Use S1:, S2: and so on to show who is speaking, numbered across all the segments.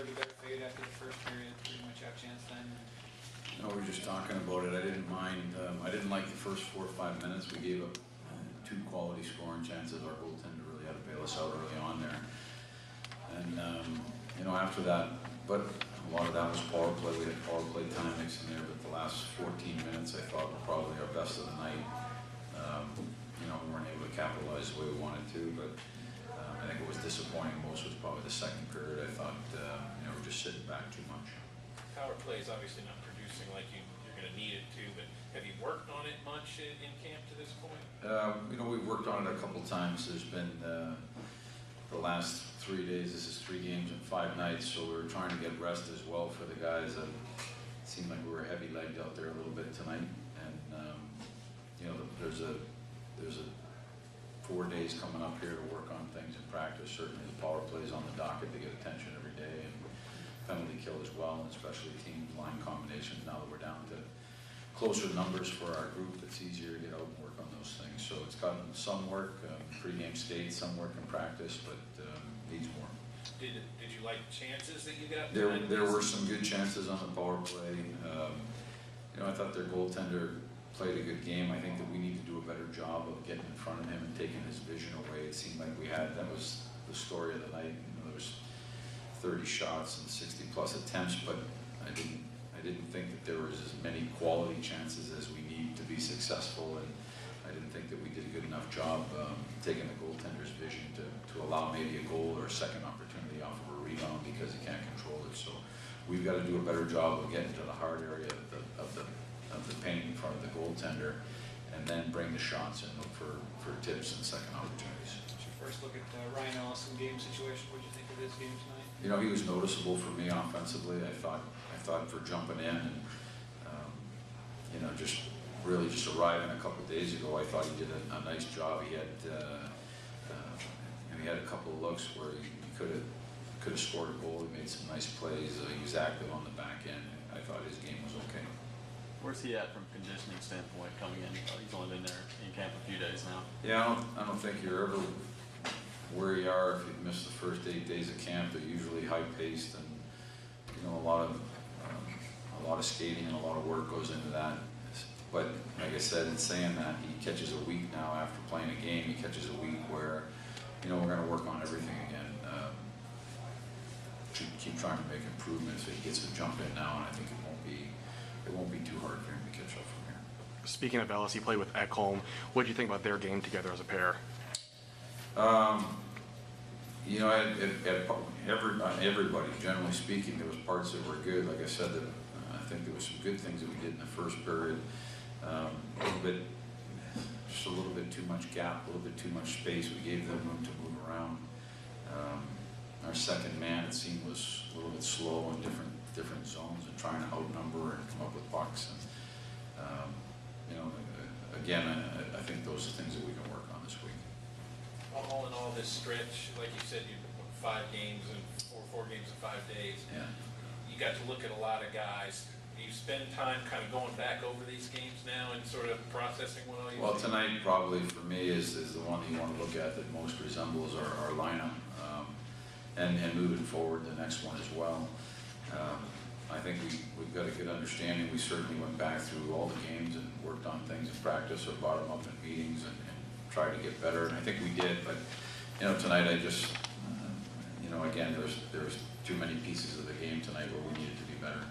S1: the gut fade after the first period, pretty much out chance then?
S2: No, we were just talking about it. I didn't mind. I didn't like the first 4 or 5 minutes. We gave up 2 quality scoring chances. Our goaltender really had to bail us out early on there. And, after that, but a lot of that was power play. We had power play time mixed in there, but the last 14 minutes I thought were probably our best of the night. We weren't able to capitalize the way we wanted to, but I think it was disappointing most was probably the second period. I thought, we're just sitting back too much.
S3: Power play is obviously not producing like you're going to need it to, but have you worked on it much in camp to this point?
S2: We've worked on it a couple times. There's been the last 3 days. This is 3 games and 5 nights, so we were trying to get rest as well for the guys. It seemed like we were heavy-legged out there a little bit tonight, and there's a 4 days coming up here to work on things in practice. Certainly the power plays on the docket to get attention every day, and penalty kill as well, and especially team line combinations. Now that we're down to closer numbers for our group, it's easier to get out and work on those things. So it's gotten some work, pre-game skates, some work in practice, but needs more.
S3: Did you like chances that you got?
S2: There were some good chances on the power play. I thought their goaltender played a good game. I think that we need to do a better job of getting in front of him and taking his vision away. It seemed like that was the story of the night. There was 30 shots and 60 plus attempts, but I didn't think that there was as many quality chances as we need to be successful, and I didn't think that we did a good enough job taking the goaltender's vision to allow maybe a goal or a second opportunity off of a rebound because he can't control it. So we've got to do a better job of getting to the hard area of the paint in front of the goaltender, and then bring the shots and look for tips and second opportunities.
S1: What's your first look at Ryan Ellison game situation? What did you think of his game tonight?
S2: He was noticeable for me offensively. I thought for jumping in and just arriving a couple of days ago, I thought he did a nice job. He had a couple of looks where he could have scored a goal. He made some nice plays. He was active on the back end. I thought his game was okay.
S4: Where's he at from a conditioning standpoint coming in? He's only been there in camp a few days now.
S2: Yeah, I don't think you're ever where you are if you've missed the first 8 days of camp. They're usually high-paced, and a lot of skating and a lot of work goes into that. But like I said, in saying that, he catches a week now after playing a game. He catches a week where we're going to work on everything again. Keep trying to make improvements. So he gets a jump in now, and I think it won't be too hard for him to catch up from here.
S5: Speaking of Ellis, he played with Ekholm. What did you think about their game together as a pair?
S2: Everybody, generally speaking, there was parts that were good. Like I said, I think there was some good things that we did in the first period. Just a little bit too much gap, a little bit too much space. We gave them room to move around. Our second man, it seemed, was a little bit slow in different zones and trying to outnumber and come up with pucks. And again, I think those are things that we can work on this week.
S3: All in all, this stretch, like you said, you won 5 games and four games in 5 days.
S2: Yeah.
S3: You got to look at a lot of guys. Do you spend time kind of going back over these games now and sort of processing what all you see?
S2: Tonight probably for me is the one that you want to look at that most resembles our lineup, and moving forward the next one as well. I think we've got a good understanding. We certainly went back through all the games and worked on things in practice or brought them up in meetings and tried to get better, and I think we did. But tonight I just again there's too many pieces of the game tonight where we needed to be better.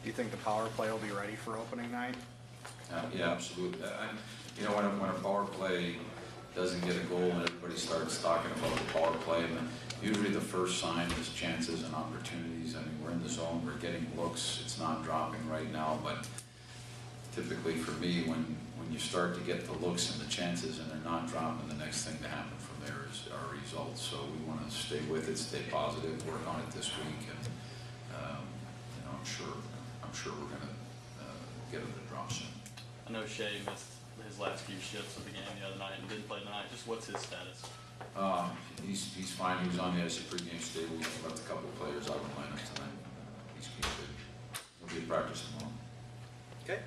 S5: Do you think the power play will be ready for opening night?
S2: Yeah, absolutely. When a power play doesn't get a goal and everybody starts talking about the power play, and usually the first sign is chances and opportunities. I mean, we're in the zone, we're getting looks. It's not dropping right now, but typically for me, when you start to get the looks and the chances and they're not dropping, the next thing to happen from there is our results. So we want to stay with it, stay positive, work on it this week, and I'm sure we're going to get them to drop soon.
S4: I know Shea missed his last few shifts of the game the other night and didn't play tonight. Just what's his status?
S2: He's fine. He was on the ice at pregame stable. We left a couple of players out of the lineup tonight. He's good. He'll be at practice tomorrow.
S1: Okay.